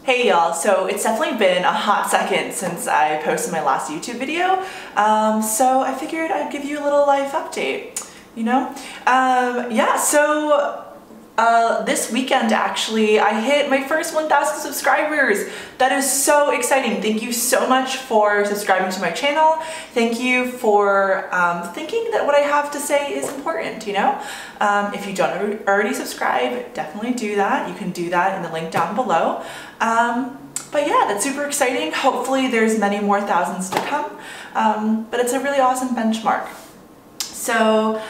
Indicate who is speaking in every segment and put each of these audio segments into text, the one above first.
Speaker 1: Hey y'all, so it's definitely been a hot second since I posted my last YouTube video, so I figured I'd give you a little life update, you know? This weekend actually I hit my first 1,000 subscribers. That is so exciting. Thank you so much for subscribing to my channel. Thank you for thinking that what I have to say is important, you know? If you don't already subscribe, definitely do that. You can do that in the link down below. But yeah, that's super exciting. Hopefully there's many more thousands to come, but it's a really awesome benchmark. So,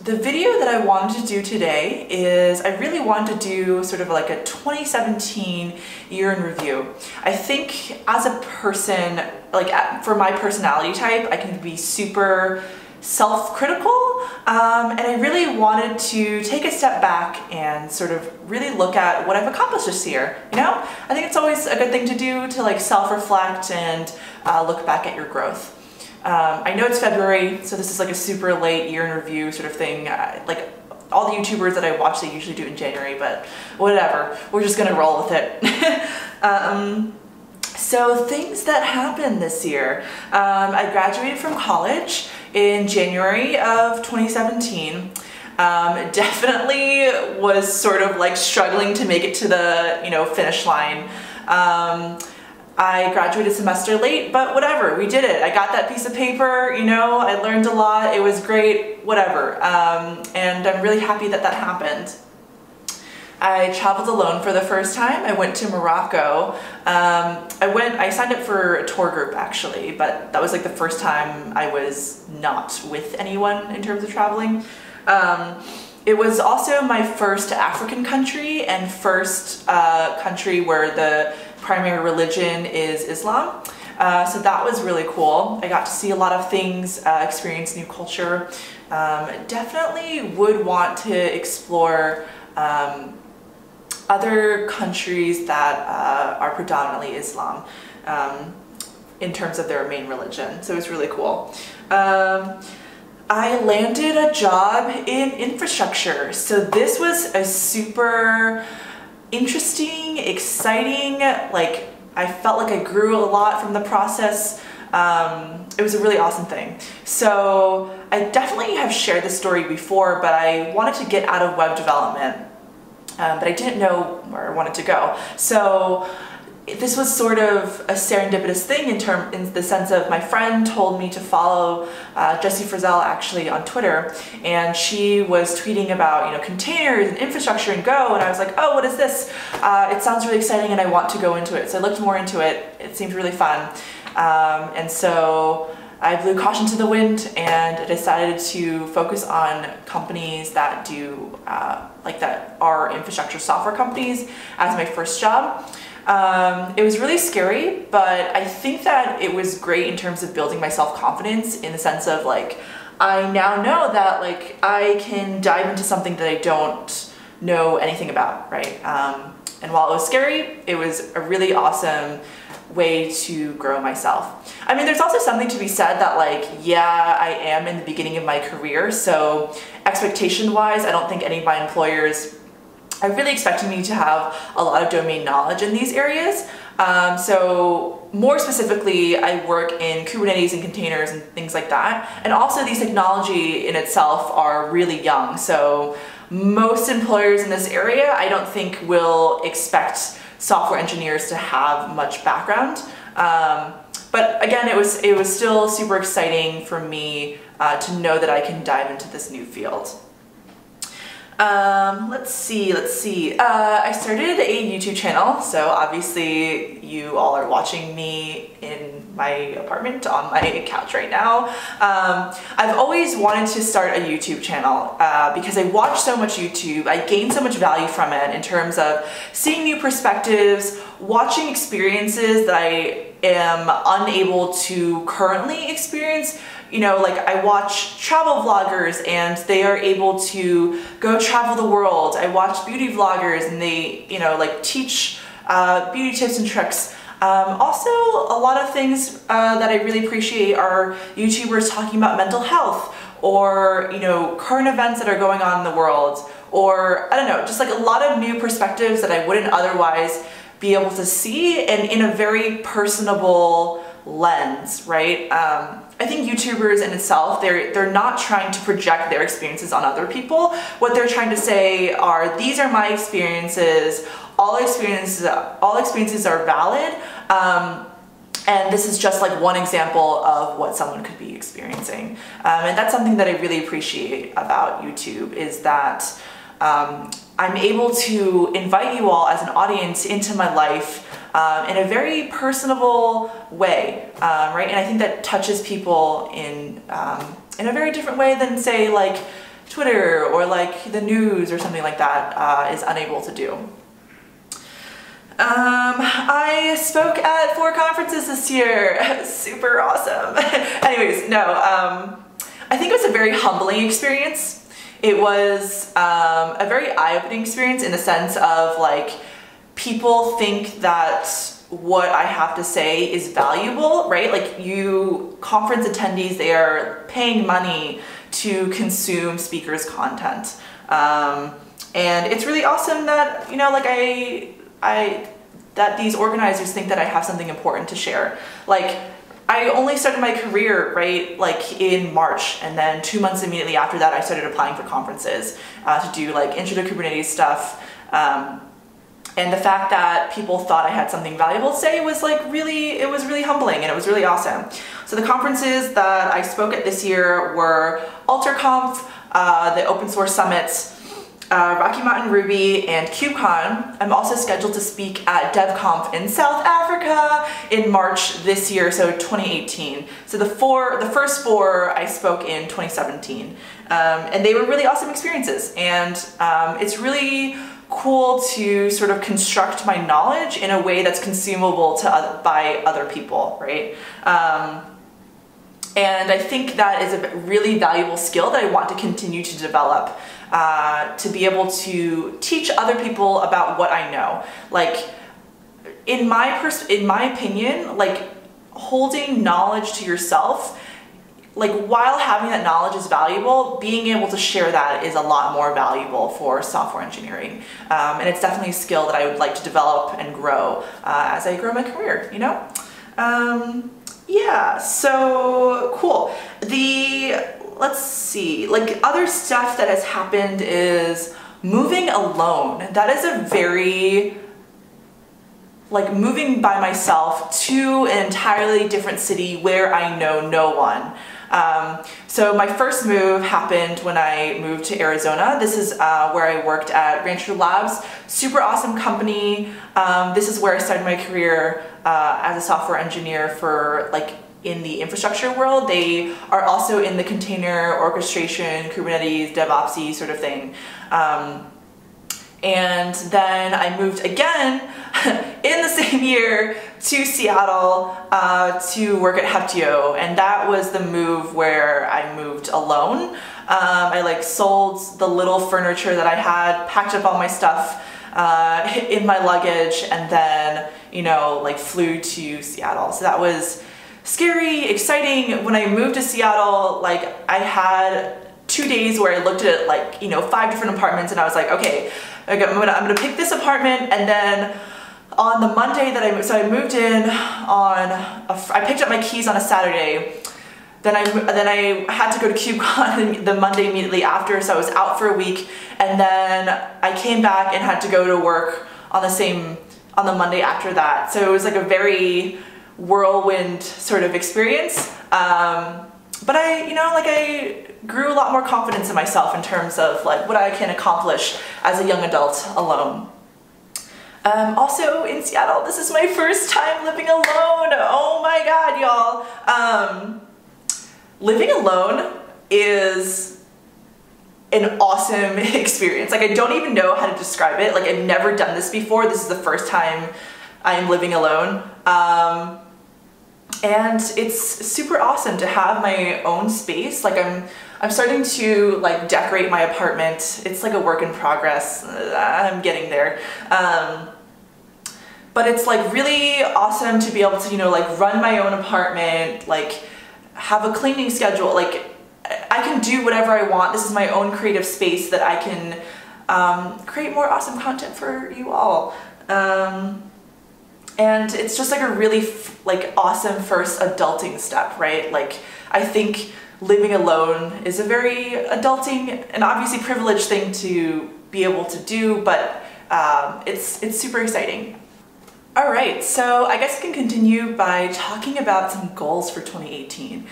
Speaker 1: the video that I wanted to do today is I really wanted to do sort of like a 2017 year in review. I think as a person, like for my personality type, I can be super self-critical, and I really wanted to take a step back and sort of really look at what I've accomplished this year, you know? I think it's always a good thing to do to like self-reflect and look back at your growth. I know it's February, so this is like a super late year in review sort of thing. Like all the YouTubers that I watch, they usually do it in January, but whatever. We're just gonna roll with it. So things that happened this year. I graduated from college in January of 2017. Definitely was sort of like struggling to make it to the, finish line. I graduated a semester late, but whatever, we did it. I got that piece of paper, I learned a lot, it was great, whatever. And I'm really happy that that happened. I traveled alone for the first time. I went to Morocco. I signed up for a tour group actually, but that was like the first time I was not with anyone in terms of traveling. It was also my first African country and first country where the primary religion is Islam. So that was really cool. I got to see a lot of things, experience new culture. Definitely would want to explore other countries that are predominantly Islam in terms of their main religion. So it was really cool. I landed a job in infrastructure. So this was a super interesting, exciting, like I felt like I grew a lot from the process. It was a really awesome thing. So I definitely have shared this story before, but I wanted to get out of web development, but I didn't know where I wanted to go. So this was sort of a serendipitous thing in the sense of my friend told me to follow Jessie Frazell actually on Twitter, and she was tweeting about containers and infrastructure and Go, and I was like, oh, what is this? It sounds really exciting and I want to go into it. So I looked more into it. It seemed really fun, and so I blew caution to the wind and decided to focus on companies that do that are infrastructure software companies as my first job. It was really scary, but I think that it was great in terms of building my self-confidence in the sense of like, I now know that like I can dive into something that I don't know anything about, right? And while it was scary, it was a really awesome way to grow myself. I mean, there's also something to be said that like, yeah, I am in the beginning of my career, so expectation-wise, I don't think any of my employers are really expecting me to have a lot of domain knowledge in these areas. So more specifically, I work in Kubernetes and containers and things like that. And also these technology in itself are really young. So most employers in this area, I don't think will expect software engineers to have much background. But again, it was still super exciting for me to know that I can dive into this new field. Let's see. I started a YouTube channel, so obviously you all are watching me in my apartment on my couch right now. I've always wanted to start a YouTube channel because I watch so much YouTube. I gain so much value from it in terms of seeing new perspectives, watching experiences that I am unable to currently experience. Like I watch travel vloggers and they are able to go travel the world. I watch beauty vloggers and they, like teach beauty tips and tricks. Also, a lot of things that I really appreciate are YouTubers talking about mental health or, current events that are going on in the world, or I don't know, just like a lot of new perspectives that I wouldn't otherwise be able to see, and in a very personable lens, right? I think YouTubers in itself, they're not trying to project their experiences on other people. What they're trying to say are, these are my experiences, all experiences are valid, and this is just like one example of what someone could be experiencing. And that's something that I really appreciate about YouTube, is that I'm able to invite you all as an audience into my life in a very personable way, right? And I think that touches people in a very different way than, say, like Twitter or like the news or something like that is unable to do. I spoke at 4 conferences this year. Super awesome. Anyways, no, I think it was a very humbling experience. It was a very eye-opening experience in the sense of, like, people think that what I have to say is valuable, right? Like, conference attendees, they are paying money to consume speakers' content. And it's really awesome that, you know, like that these organizers think that I have something important to share. Like, I only started my career, right, like in March, and then 2 months immediately after that I started applying for conferences to do like Intro to Kubernetes stuff. And the fact that people thought I had something valuable to say was like it was really humbling, and it was really awesome. So the conferences that I spoke at this year were AlterConf, the Open Source Summit, Rocky Mountain Ruby, and KubeCon. I'm also scheduled to speak at DevConf in South Africa in March this year, so 2018. So the first 4 I spoke in 2017, and they were really awesome experiences. And it's really cool to sort of construct my knowledge in a way that's consumable by other people, right? And I think that is a really valuable skill that I want to continue to develop, to be able to teach other people about what I know. Like, in my opinion, like, holding knowledge to yourself, like, while having that knowledge is valuable, being able to share that is a lot more valuable for software engineering. And it's definitely a skill that I would like to develop and grow as I grow my career, you know? Yeah, so cool. Let's see, like, other stuff that has happened is moving alone. That is a very, like, moving by myself to an entirely different city where I know no one. So my first move happened when I moved to Arizona. This is where I worked at Rancher Labs. Super awesome company. This is where I started my career as a software engineer for, like, in the infrastructure world. They are also in the container orchestration, Kubernetes, DevOpsy sort of thing. And then I moved again in the same year to Seattle to work at Heptio, and that was the move where I moved alone. I like sold the little furniture that I had, packed up all my stuff in my luggage, and then, you know, like, flew to Seattle. So that was scary, exciting. When I moved to Seattle, like, I had 2 days where I looked at, like, you know, 5 different apartments, and I was like, okay, I'm gonna pick this apartment. And then on the Monday that I moved in on, I picked up my keys on a Saturday. Then I had to go to KubeCon the Monday immediately after, so I was out for a week. And then I came back and had to go to work on the Monday after that. So it was like a very whirlwind sort of experience. But I grew a lot more confidence in myself in terms of, like, what I can accomplish as a young adult alone. Also in Seattle, this is my first time living alone. Oh my God, y'all. Living alone is an awesome experience. Like, I don't even know how to describe it. Like, I've never done this before. This is the first time I'm living alone. And it's super awesome to have my own space. Like, I'm starting to, like, decorate my apartment. It's like a work in progress. I'm getting there. But it's, like, really awesome to be able to, you know, like, run my own apartment, like, have a cleaning schedule. Like, I can do whatever I want. This is my own creative space that I can create more awesome content for you all. And it's just like a really awesome first adulting step, right? Like, I think living alone is a very adulting and obviously privileged thing to be able to do, but it's super exciting. All right, so I guess I can continue by talking about some goals for 2018.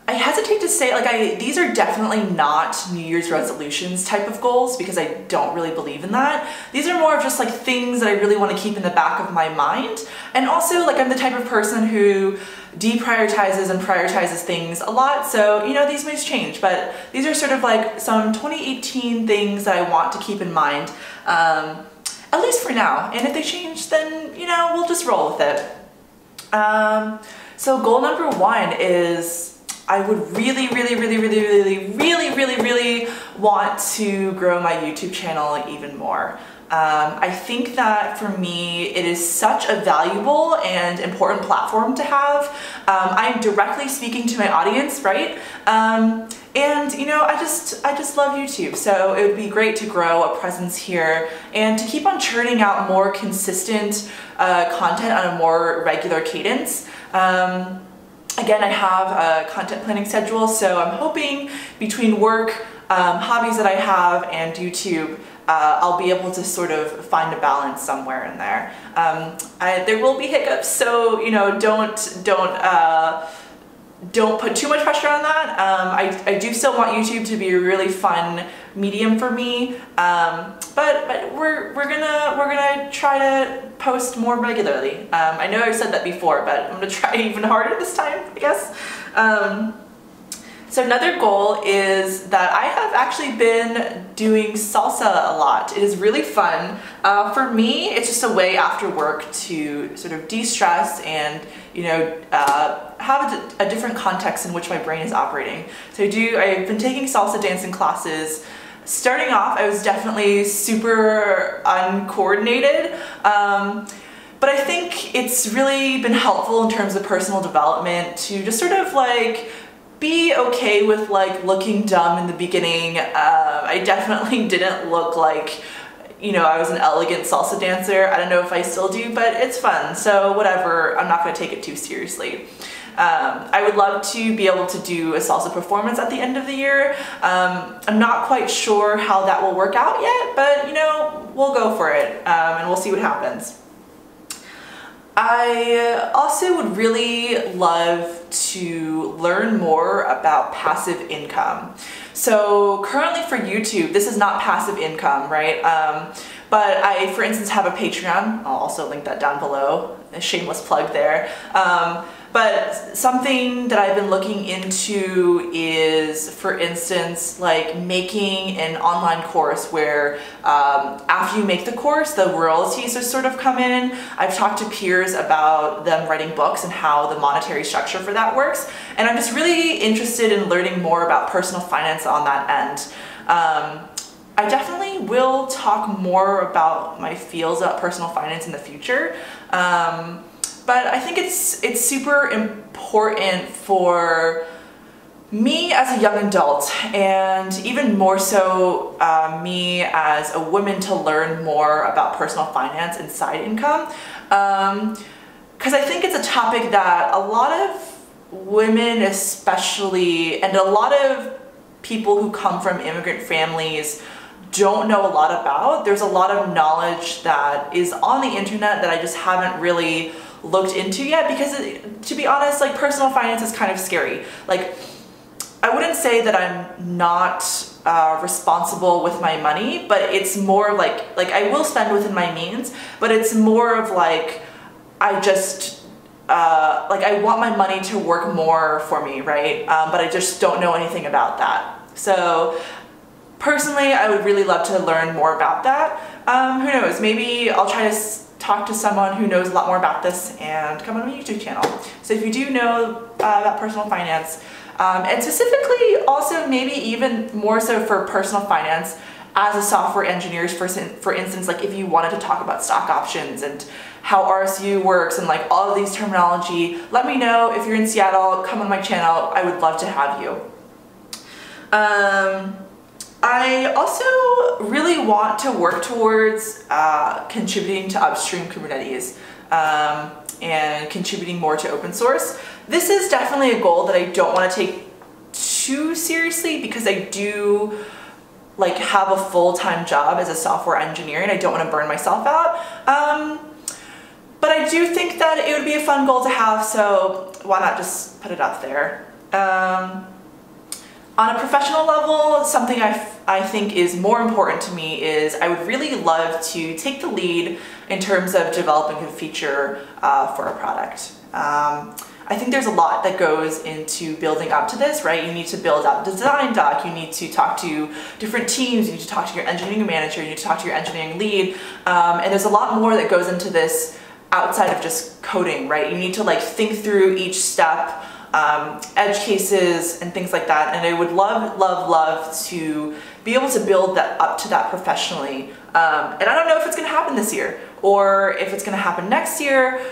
Speaker 1: I hesitate to say, these are definitely not New Year's resolutions type of goals because I don't really believe in that. These are more of just things that I really want to keep in the back of my mind. And also, I'm the type of person who deprioritizes and prioritizes things a lot, so, these may change, but these are sort of some 2018 things that I want to keep in mind, at least for now. And if they change, then, we'll just roll with it. So goal number 1 is I would really want to grow my YouTube channel even more. I think that for me, it is such a valuable and important platform to have. I'm directly speaking to my audience, right? And I just love YouTube, so it would be great to grow a presence here and to keep on churning out more consistent content on a more regular cadence. Again, I have a content planning schedule, so I'm hoping between work, hobbies that I have, and YouTube, I'll be able to sort of find a balance somewhere in there. There will be hiccups, so don't put too much pressure on that. I do still want YouTube to be a really fun medium for me, but we're gonna try to post more regularly. I know I've said that before, but I'm gonna try even harder this time, I guess. So another goal is that I have actually been doing salsa a lot. It is really fun. For me, it's just a way after work to sort of de-stress and have a different context in which my brain is operating. So I've been taking salsa dancing classes. Starting off, I was definitely super uncoordinated, but I think it's really been helpful in terms of personal development to just sort of be okay with looking dumb in the beginning. I definitely didn't look like I was an elegant salsa dancer. I don't know if I still do, but it's fun, so whatever, I'm not going to take it too seriously. I would love to be able to do a salsa performance at the end of the year. I'm not quite sure how that will work out yet, but we'll go for it, and we'll see what happens. I also would really love to learn more about passive income. So currently for YouTube, this is not passive income, right? But I, for instance, have a Patreon. I'll also link that down below. A shameless plug there. But something that I've been looking into is, for instance, making an online course where after you make the course, the royalties sort of come in. I've talked to peers about them writing books and how the monetary structure for that works. And I'm just really interested in learning more about personal finance on that end. I definitely will talk more about my feels about personal finance in the future. But I think it's super important for me as a young adult, and even more so me as a woman, to learn more about personal finance and side income. Because I think it's a topic that a lot of women especially, and a lot of people who come from immigrant families, don't know a lot about. There's a lot of knowledge that is on the internet that I just haven't really looked into yet, because to be honest, personal finance is kind of scary. I wouldn't say that I'm not responsible with my money, but it's more like I will spend within my means, but it's more of I just I want my money to work more for me, right? But I just don't know anything about that. So personally, I would really love to learn more about that. Who knows, maybe I'll try to talk to someone who knows a lot more about this and come on my YouTube channel. So if you do know about personal finance, and specifically also maybe even more so for personal finance as a software engineer, for instance, if you wanted to talk about stock options and how RSU works and all of these terminology, let me know. If you're in Seattle, come on my channel. I would love to have you. I also really want to work towards contributing to upstream Kubernetes and contributing more to open source. This is definitely a goal that I don't want to take too seriously because I do like have a full-time job as a software engineer and I don't want to burn myself out. But I do think that it would be a fun goal to have, so why not just put it up there. On a professional level, something I think is more important to me is I would really love to take the lead in terms of developing a feature for a product. I think there's a lot that goes into building up to this, right? You need to build out the design doc, you need to talk to different teams, you need to talk to your engineering manager, you need to talk to your engineering lead, and there's a lot more that goes into this outside of just coding, right? You need to like think through each step, edge cases and things like that, and I would love to be able to build that up to that professionally. And I don't know if it's going to happen this year or if it's going to happen next year.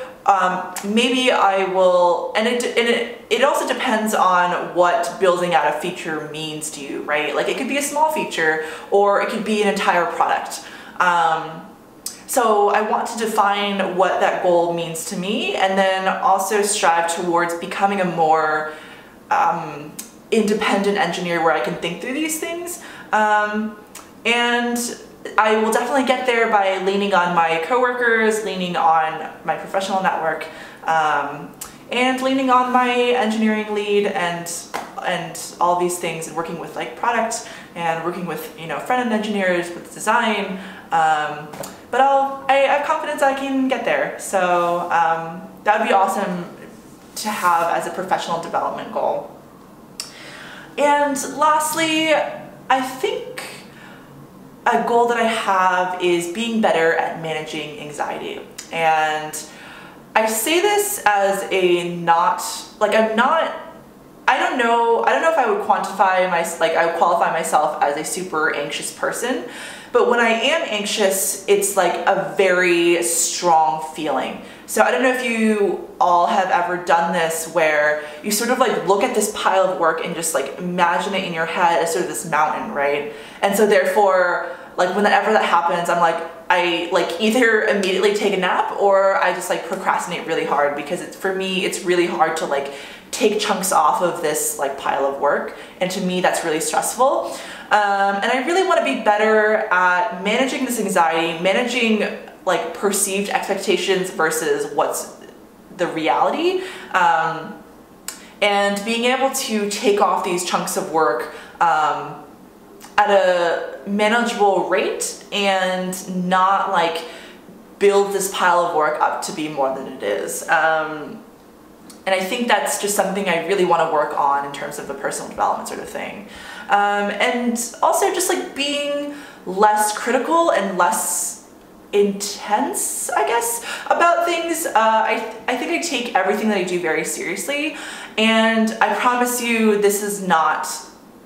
Speaker 1: Maybe I will, and it also depends on what building out a feature means to you, right? Like it could be a small feature or it could be an entire product. So I want to define what that goal means to me and then also strive towards becoming a more independent engineer where I can think through these things. And I will definitely get there by leaning on my coworkers, leaning on my professional network, and leaning on my engineering lead and all these things, and working with like product and working with, you know, front-end engineers with design. But I have confidence I can get there. So that would be awesome to have as a professional development goal. And lastly, I think a goal that I have is being better at managing anxiety. And I say this as I don't know if I would I would qualify myself as a super anxious person, but when I am anxious, it's like a very strong feeling. So I don't know if you all have ever done this where you sort of like look at this pile of work and just like imagine it in your head as sort of this mountain, right? And so therefore, like whenever that happens, I like either immediately take a nap or I just like procrastinate really hard because for me, it's really hard to like take chunks off of this like pile of work. And to me, that's really stressful. And I really want to be better at managing this anxiety, managing like perceived expectations versus what's the reality, and being able to take off these chunks of work at a manageable rate and not like build this pile of work up to be more than it is. And I think that's just something I really want to work on in terms of the personal development sort of thing. And also just like being less critical and less intense, I guess, about things. I think I take everything that I do very seriously, and I promise you this is not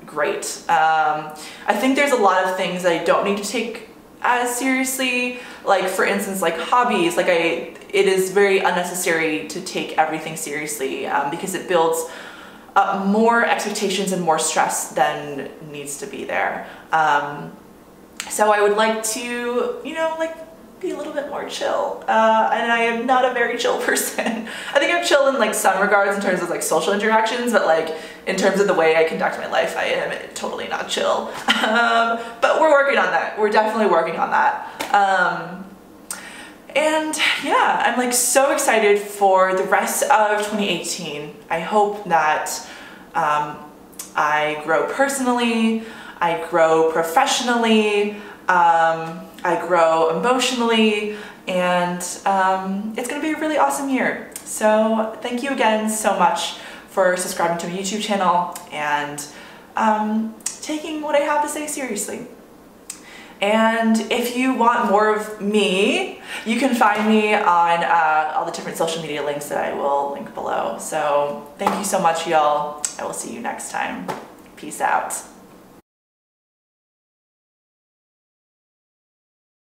Speaker 1: great. I think there's a lot of things that I don't need to take as seriously, like for instance like hobbies. Like it is very unnecessary to take everything seriously because it builds up more expectations and more stress than needs to be there. So I would like to, you know, like be a little bit more chill, and I am not a very chill person. I think I'm chill in like some regards in terms of like social interactions, but like in terms of the way I conduct my life, I am totally not chill. But we're working on that. We're definitely working on that. And yeah, I'm like so excited for the rest of 2018. I hope that I grow personally, I grow professionally, I grow emotionally, and it's gonna be a really awesome year. So thank you again so much for subscribing to my YouTube channel and taking what I have to say seriously. And if you want more of me, you can find me on all the different social media links that I will link below. So thank you so much, y'all. I will see you next time. Peace out.